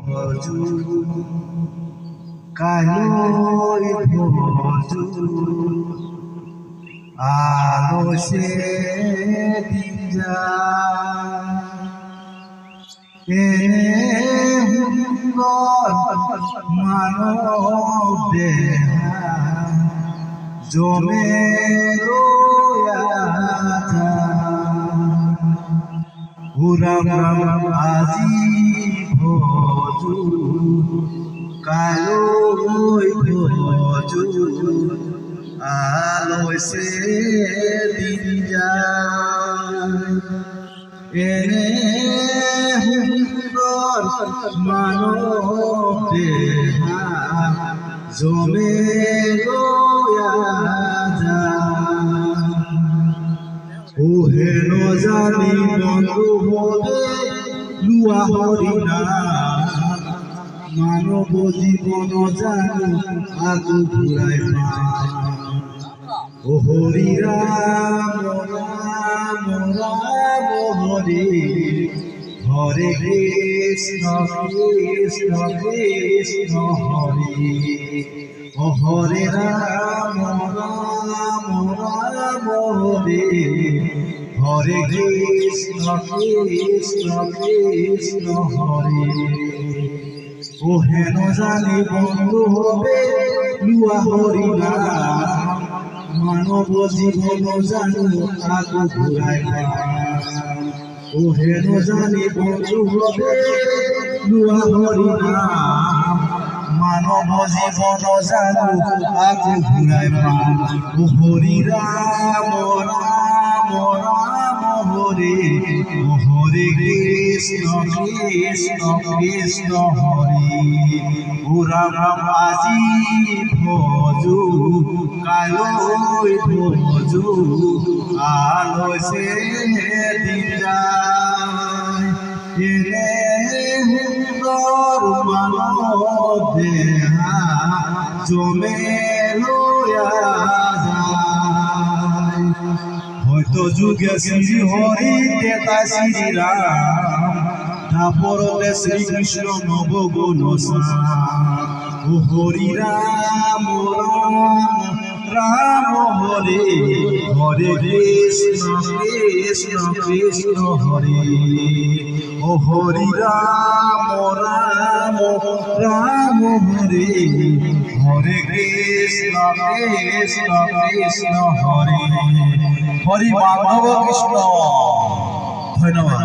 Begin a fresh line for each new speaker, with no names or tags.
ভজু কালোই ভজু আলো সে দিন যায় মানব দেহা জমে রাম রাম আজি ভজু কালোই ভজু আলো সে দিন যায় এনে হুঙ্গর মানব দেহা জমে ও হেন জানি বন্ধু হবে লুয়া হরিণা মানব জীবন জানু আগু ঘুরাই ও হরি রাম রাম রাম হরি হরে কৃষ্ণ কৃষ্ণ কৃষ্ণ হরি ও হরে রাম রাম রাম হরে হরে কৃষ্ণ কৃষ্ণ কৃষ্ণ হরে ও হেন জানি বন্ধু হবে লুয়া হরিণা মানব জীবন জানু আগু ঘুরাই ও হেন জানি বন্ধু হবে লুয়া হরিণা মানব জীবন জানু আগু ঘুরাই ও হরি রাম রাম রাম হরে ও হরে কৃষ্ণ কৃষ্ণ কৃষ্ণ হরে ও রাম আজি ভজু কালোই ভজু আলো সে দিন যায় হুঙ্গর মানব দেহা জমে হয়তো যুগে শ্রী হরি দেতা শ্রী রাম তারপরতে শ্রীকৃষ্ণ নবগুণ ও হরি রাম রাম রাম হরে হরে কৃষ্ণ কৃষ্ণ কৃষ্ণ হরে ও হরি রাম রাম রাম হরে হরে কৃষ্ণ কৃষ্ণ কৃষ্ণ হরে হরি মাধব কৃষ্ণ ধন্যবাদ।